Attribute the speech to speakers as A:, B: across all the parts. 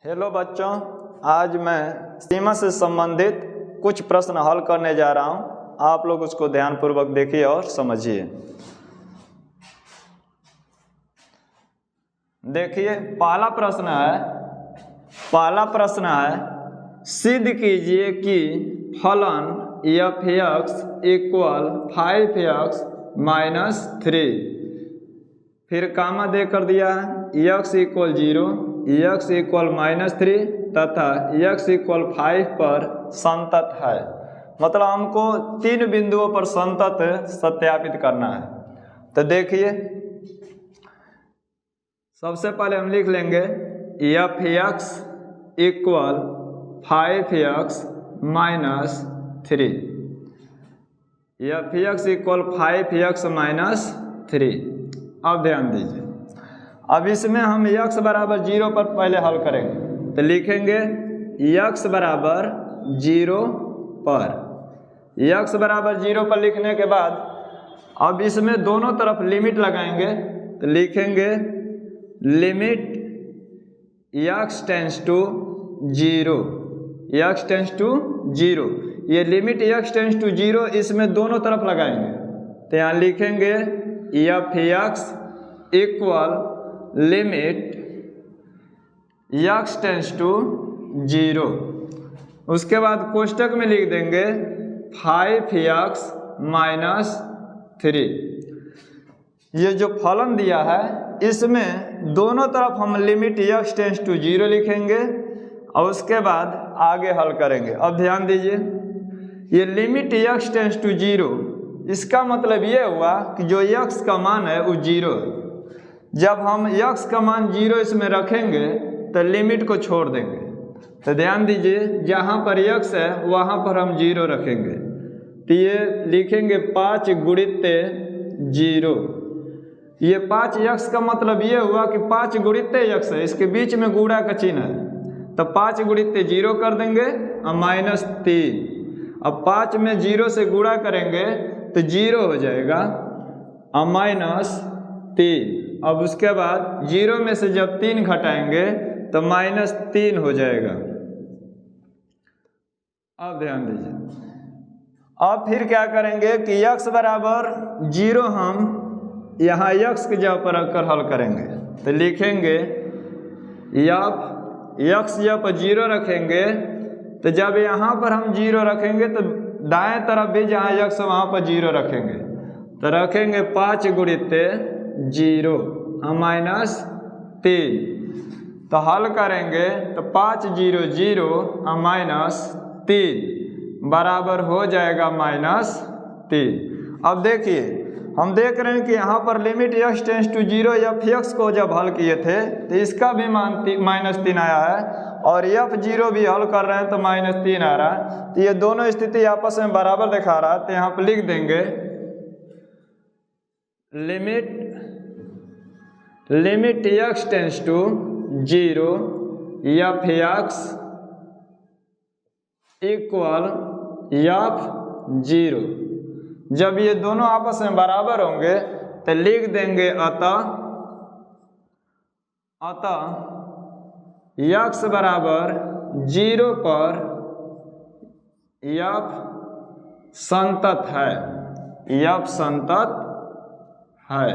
A: Hello बच्चों, आज मैं सीमा से संबंधित कुछ प्रश्न हल करने जा रहा हूं। आप लोग उसको ध्यानपूर्वक देखिए और समझिए। देखिए, पहला प्रश्न है सिद्ध कीजिए कि फलन f(x) इक्वल 5x माइनस 3। फिर कामा दे कर दिया है x इक्वल 0, x इक्वल -3 तथा x इक्वल 5 पर संतत है। मतलब हमको 3 बिंदुओं पर संतत सत्यापित करना है। तो देखिए, सबसे पहले हम लिख लेंगे f(x) equal 5x minus 3। f(x) equal 5x minus 3। अब ध्यान दीजिए, अब इसमें हम x बराबर 0 पर पहले हल करेंगे। तो लिखेंगे x बराबर 0 पर। x बराबर 0 पर लिखने के बाद अब इसमें दोनों तरफ लिमिट लगाएंगे। तो लिखेंगे limit x tends to 0, x tends to 0। ये लिमिट x टेंस टू 0 इसमें दोनों तरफ लगाएंगे। तो यहाँ लिखेंगे f(x) equal limit x tends to 0। उसके बाद कोष्टक में लिख देंगे 5x माइनस 3। ये जो फलन दिया है इसमें दोनों तरफ हम लिमिट x टेंस टू 0 लिखेंगे और उसके बाद आगे हल करेंगे। अब ध्यान दीजिए, ये लिमिट x टेंस टू 0, इसका मतलब ये हुआ कि जो x का मान है वो 0 है। जब हम x का मान 0 इसमें रखेंगे तो लिमिट को छोड़ देंगे। तो ध्यान दीजिए, जहाँ पर x है वहाँ पर हम 0 रखेंगे। तो ये लिखेंगे 5 गुणित 0। ये 5x का मतलब ये हुआ कि 5 गुणित x है, इसके बीच में गुणा का चिन्ह है। तो 5 गुणित 0 कर देंगे और माइनस 3। अब 5 में 0 से गुणा करेंगे तो 0 हो जाएगा और माइनस 3। अब उसके बाद 0 में से जब 3 घटाएंगे तो माइनस 3 हो जाएगा। अब ध्यान दीजिए, अब फिर क्या करेंगे कि x बराबर 0 हम यहाँ x की जगह पर रखकर हल करेंगे। तो लिखेंगे x पर 0 रखेंगे। तो जब यहाँ पर हम 0 रखेंगे तो दाएं तरफ भी जहाँ x वहाँ पर 0 रखेंगे। तो रखेंगे 5 गुणित 0 माइनस 3। तो हल करेंगे तो 5 0 0 माइनस 3 बराबर हो जाएगा -3। अब देखिए, हम देख रहे हैं कि यहाँ पर limit x tends to 0 f(x) को जब हल किए थे तो इसका भी मान -3 आया है और f(0) भी हल कर रहे हैं तो -3 आ रहा है। तो ये दोनों स्थिति आपस में बराबर दिखा रहा है। तो यहाँ पर लिख देंगे limit x tends to 0 f(x) equal f(0). जब ये दोनों आपस में बराबर होंगे तो लिख देंगे अतः x बराबर 0 पर f संतत है। f संतत है।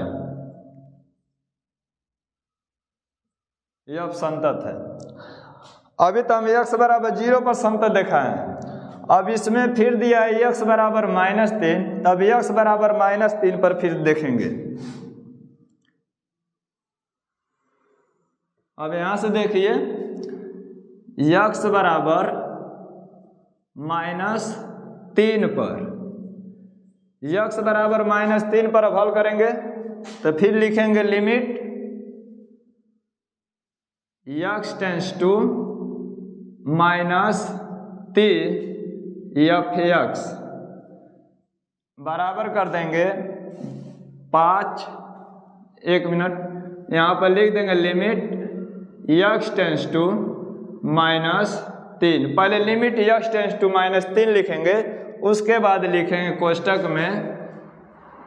A: f संतत है। अभी तो हम x बराबर 0 पर संतत दिखाए हैं। अब इसमें फिर दिया है x बराबर -3, तब x बराबर -3 पर फिर देखेंगे। अब यहां से देखिए, x बराबर -3 पर, x बराबर -3 पर अब हल करेंगे। तो फिर लिखेंगे limit x tends to -3 f(x) बराबर कर देंगे 5। 1 मिनट, यहाँ पर लिख देंगे लिमिट x टेंस टू -3। पहले लिमिट x टेंस टू -3 लिखेंगे, उसके बाद लिखेंगे कोष्टक में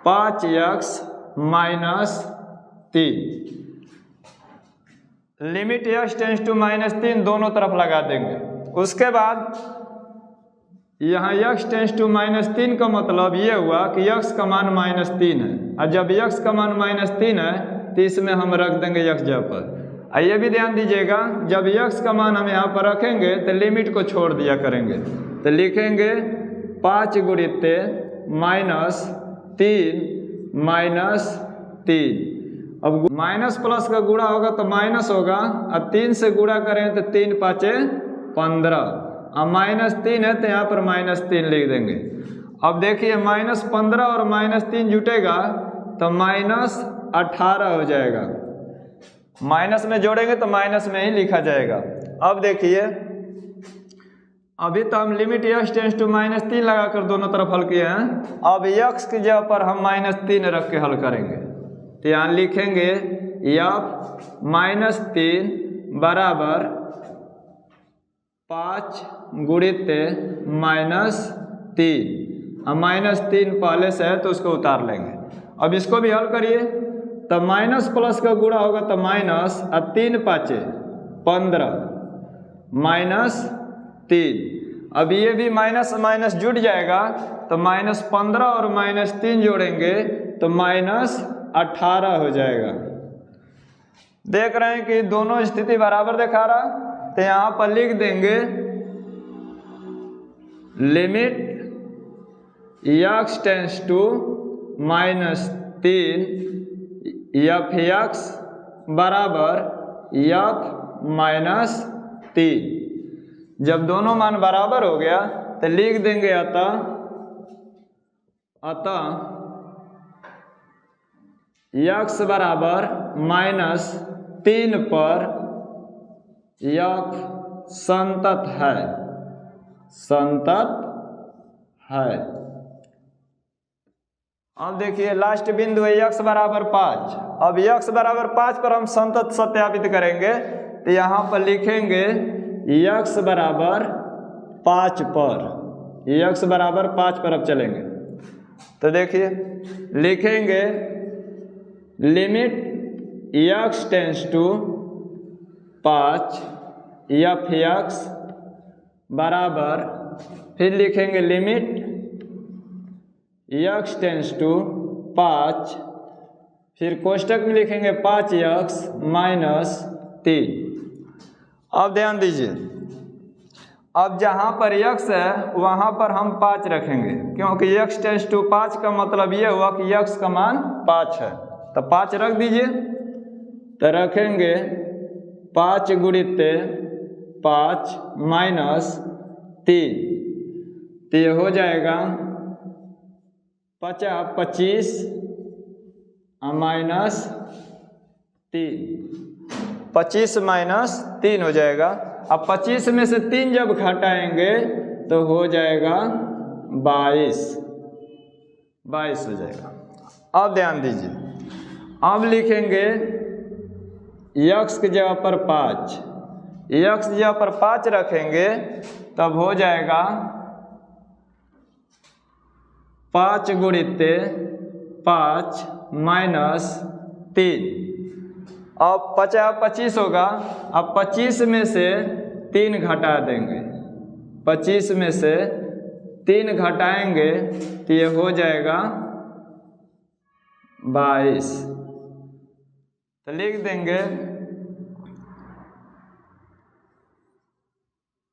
A: 5x - 3। Limit x tends to -3 दोनों तरफ लगा देंगे। उसके बाद यहाँ x टेंस टू -3 का मतलब ये हुआ कि x का मान -3 है, और जब x का मान -3 है तो इसमें हम रख देंगे x जगह पर। ये भी ध्यान दीजिएगा, जब x का मान हम यहाँ पर रखेंगे तो लिमिट को छोड़ दिया करेंगे, तो लिखेंगे 5 गुणित -3 अब माइनस प्लस का गुणा होगा तो माइनस होगा, और 3 से गुणा करें तो 3 5 15, अब -3 है तो यहाँ पर -3 लिख देंगे। अब देखिए -15 और -3 जुटेगा तो -18 हो जाएगा, माइनस में जोड़ेंगे तो माइनस में ही लिखा जाएगा। अब देखिए अभी तो हम लिमिट x टेंस टू -3 लगाकर दोनों तरफ हल किए हैं, अब x की जगह पर हम -3 रख के हल करेंगे, तो यहाँ लिखेंगे f -3 बराबर 5 गुणित -3, अब -3 पहले से है तो उसको उतार लेंगे। अब इसको भी हल करिए, तब माइनस प्लस का गुणा होगा तो माइनस, और 3 5 15 -3, अब ये भी माइनस माइनस जुड़ जाएगा तो -15 और -3 जोड़ेंगे तो -18 हो जाएगा। देख रहे हैं कि दोनों स्थिति बराबर दिखा रहा, तो यहाँ पर लिख देंगे limit x tends to -3 f(x) बराबर f-3। जब दोनों मान बराबर हो गया तो लिख देंगे अतः x बराबर -3 पर f संतत है। अब देखिए लास्ट बिंदु है x बराबर 5। अब x बराबर 5 पर हम संतत सत्यापित करेंगे, तो यहाँ पर लिखेंगे x बराबर 5 पर, x बराबर 5 पर अब चलेंगे, तो देखिए लिखेंगे limit x tends to 5 f(x) बराबर, फिर लिखेंगे लिमिट x टेंस टू 5, फिर कोष्टक में लिखेंगे 5x -3। अब ध्यान दीजिए, अब जहाँ पर x है वहाँ पर हम 5 रखेंगे, क्योंकि x टेंस टू 5 का मतलब ये हुआ कि x का मान 5 है, तो 5 रख दीजिए। तो रखेंगे 5 गुणित 5 -3, तो ये हो जाएगा 25 -3, 25 -3 हो जाएगा। अब 25 में से 3 जब घटाएंगे तो हो जाएगा 22 हो जाएगा। अब ध्यान दीजिए, अब लिखेंगे x की जगह पर 5, x की जगह पर 5 रखेंगे तब हो जाएगा 5 गुणित 5 -3, अब 25 होगा। अब 25 में से 3 घटा देंगे, 25 में से 3 घटाएंगे तो ये हो जाएगा 22। तो लिख देंगे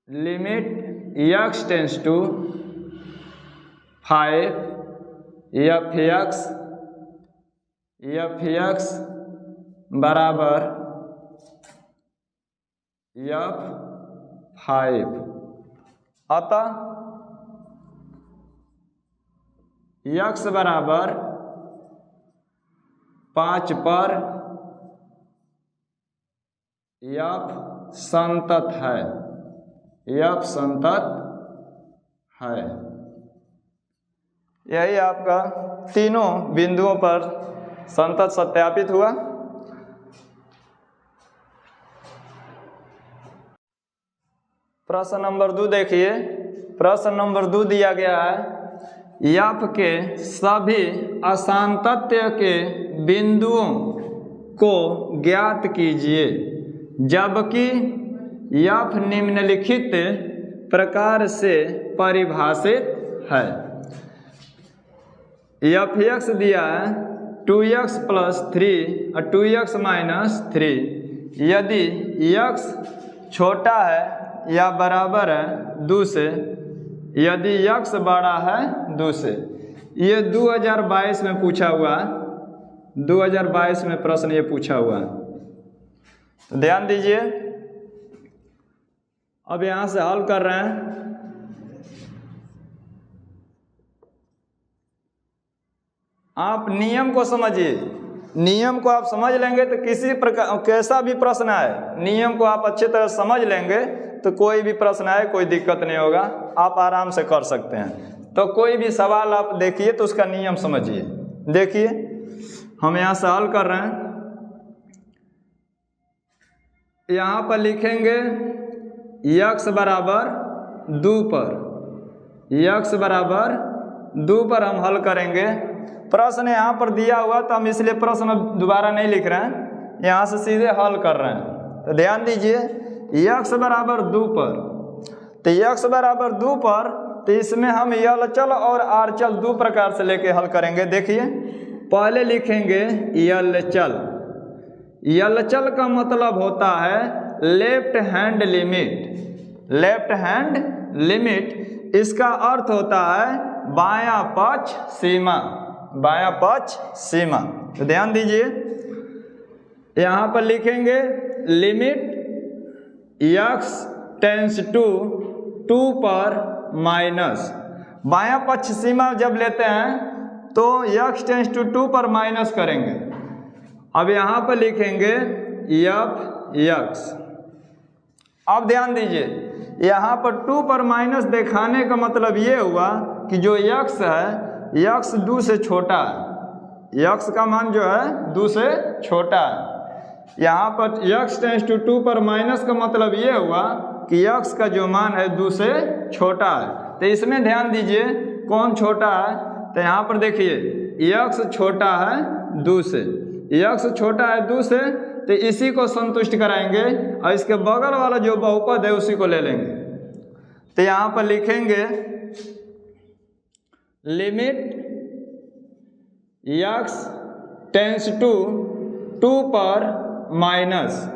A: limit x tends to 5 f(x) बराबर f(5), अतः x बराबर 5 पर f संतत है, f संतत है। यही आपका तीनों बिंदुओं पर संतत सत्यापित हुआ। प्रश्न नंबर 2 देखिए, प्रश्न नंबर 2 दिया गया है f के सभी असांतत्य के बिंदुओं को ज्ञात कीजिए। जबकि f निम्नलिखित प्रकार से परिभाषित है। f(x) दिया है 2x + 3 और 2x - 3, यदि x छोटा है या बराबर है 2 से, यदि x बड़ा है 2 से। ये 2022 में पूछा हुआ है, 2022 में प्रश्न ये पूछा हुआ है, तो ध्यान दीजिए। अब यहां से हल कर रहे हैं। आप नियम को समझिए, नियम को आप समझ लेंगे तो किसी प्रकार कैसा भी प्रश्न आए, नियम को आप अच्छी तरह समझ लेंगे तो कोई भी प्रश्न आए कोई दिक्कत नहीं होगा, आप आराम से कर सकते हैं। तो कोई भी सवाल आप देखिए तो उसका नियम समझिए। देखिए हम यहाँ से हल कर रहे हैं। यहाँ पर लिखेंगे x बराबर 2 पर, x बराबर 2 पर हम हल करेंगे। प्रश्न यहाँ पर दिया हुआ तो हम इसलिए प्रश्न दोबारा नहीं लिख रहे हैं, यहाँ से सीधे हल कर रहे हैं। तो ध्यान दीजिए x बराबर 2 पर, तो x बराबर 2 पर, तो इसमें हम LHS और RHS दो प्रकार से लेके हल करेंगे। देखिए पहले लिखेंगे LHS। LHS का मतलब होता है left hand limit, left hand limit. इसका अर्थ होता है बायां पक्ष सीमा, बायां पक्ष सीमा। तो ध्यान दीजिए यहाँ पर लिखेंगे लिमिट x टेंस टू 2 पर माइनस, बायां पक्ष सीमा जब लेते हैं तो x टेंस टू 2 पर माइनस करेंगे। अब यहाँ पर लिखेंगे f(x). अब ध्यान दीजिए यहाँ पर 2 पर माइनस दिखाने का मतलब ये हुआ कि जो x है x 2 से छोटा है, x का मान जो है 2 से छोटा है। यहाँ पर x टेंस टू 2 पर माइनस का मतलब ये हुआ कि x का जो मान है 2 से छोटा है। तो इसमें ध्यान दीजिए कौन छोटा है, तो यहाँ पर देखिए x छोटा है 2 से, x छोटा है 2 से, तो इसी को संतुष्ट कराएंगे और इसके बगल वाला जो बहुपद है उसी को ले लेंगे। तो यहाँ पर लिखेंगे लिमिट x टेंस टू 2 पर माइनस,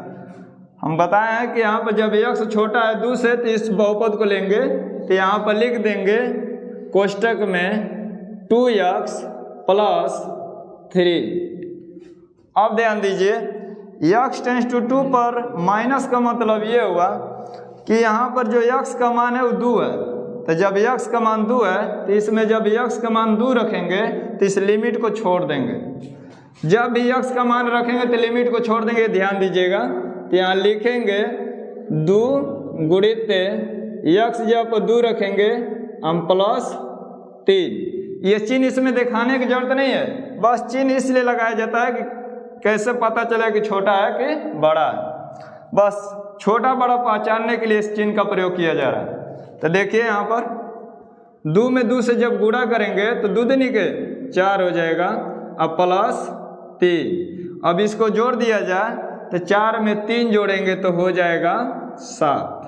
A: हम बताए हैं कि यहाँ पर जब x छोटा है 2 से तो इस बहुपद को लेंगे। तो यहाँ पर लिख देंगे कोष्टक में 2x + 3। अब ध्यान दीजिए x टेंस टू 2 पर माइनस का मतलब ये हुआ कि यहाँ पर जो x का मान है वो 2 है। तो जब x का मान 2 है तो इसमें जब x का मान 2 रखेंगे तो इस लिमिट को छोड़ देंगे। जब भी x का मान रखेंगे तो लिमिट को छोड़ देंगे, ध्यान दीजिएगा। तो यहाँ लिखेंगे 2 गुणित x, जब 2 रखेंगे हम +3। ये चिन्ह इसमें दिखाने की जरूरत नहीं है, बस चिन्ह इसलिए लगाया जाता है कि कैसे पता चले कि छोटा है कि बड़ा है। बस छोटा बड़ा पहचानने के लिए इस चिन्ह का प्रयोग किया जा रहा है। तो देखिए यहाँ पर 2 में 2 से जब गुणा करेंगे तो 2 दूनी के 4 हो जाएगा, अब +3। अब इसको जोड़ दिया जाए तो 4 में 3 जोड़ेंगे तो हो जाएगा 7।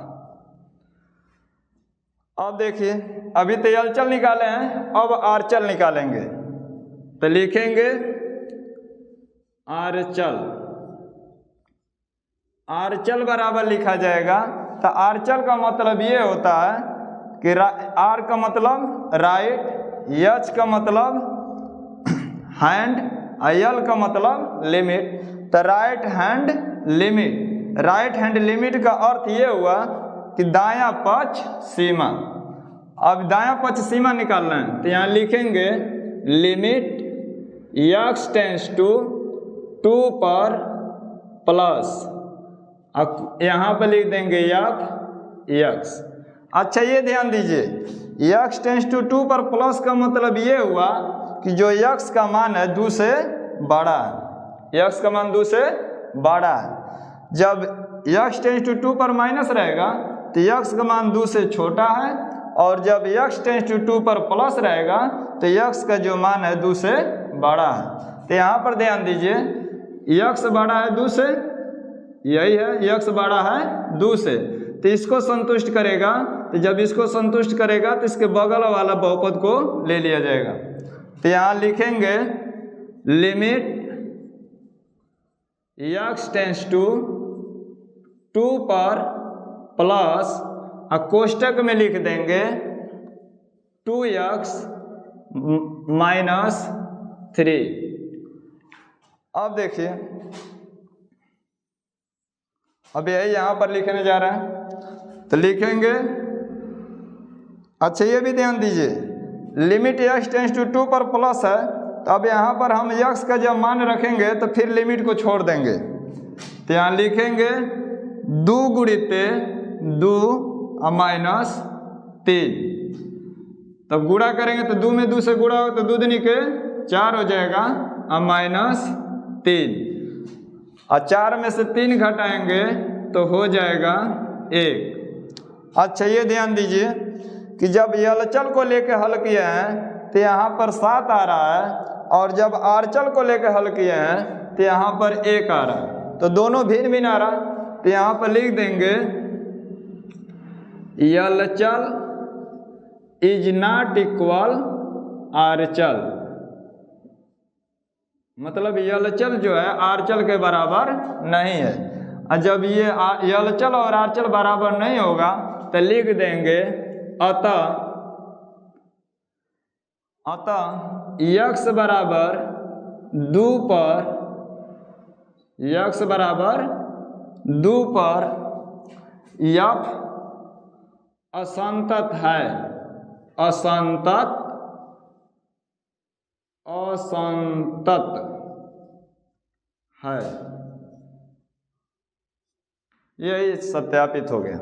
A: अब देखिए अभी तो LHS निकाले हैं, अब RHS निकालेंगे। तो लिखेंगे RHS बराबर लिखा जाएगा। तो RHS का मतलब ये होता है कि R का मतलब राइट, H का मतलब हैंड, L का मतलब लिमिट। तो right hand limit, right hand limit का अर्थ ये हुआ कि दायां पक्ष सीमा। अब दायां पक्ष सीमा निकालना है तो यहाँ लिखेंगे लिमिट x टेंस टू 2 पर प्लस, अब यहाँ पर लिख देंगे f(x). अच्छा ये ध्यान दीजिए x टेंस टू 2 पर प्लस का मतलब ये हुआ कि जो x का मान है 2 से बड़ा है, x का मान 2 से बड़ा है। जब x टेंस टू 2 पर माइनस रहेगा तो x का मान 2 से छोटा है, और जब x टेंस टू 2 पर प्लस रहेगा तो x का जो मान है 2 से बड़ा है। तो यहाँ पर ध्यान दीजिए x बड़ा है 2 से, यही है, यक्स बड़ा है 2 से, तो इसको संतुष्ट करेगा। तो जब इसको संतुष्ट करेगा तो इसके बगल वाला बहुपद को ले लिया जाएगा। तो यहाँ लिखेंगे लिमिट यक्स टेंस टू 2 पर प्लस कोष्टक में लिख देंगे 2x माइनस 3। अब देखिए, अब यही यहाँ पर लिखने जा रहे हैं, तो लिखेंगे, अच्छा ये भी ध्यान दीजिए, लिमिट x टेंस टू 2 पर प्लस है, तो अब यहाँ पर हम x का जब मान रखेंगे तो फिर लिमिट को छोड़ देंगे। तो यहाँ लिखेंगे 2 गुणित 2 माइनस 3, तब गुणा करेंगे तो 2 में 2 से गुणा हो तो 2 दूनी के 4 हो जाएगा माइनस 3, और 4 में से 3 घटाएंगे तो हो जाएगा 1। अच्छा ये ध्यान दीजिए कि जब LHL को लेके हल किए हैं तो यहाँ पर 7 आ रहा है, और जब RHL को लेके हल किए हैं तो यहाँ पर 1 आ रहा है, तो दोनों भिन्न भिन्न आ रहा। तो यहाँ पर लिख देंगे LHL is not equal RHL, मतलब LHL जो है RHL के बराबर नहीं है। और जब ये LHL और RHL बराबर नहीं होगा तो लिख देंगे अतः x बराबर 2 पर f असंतत है, असंतत है। यही सत्यापित हो गया।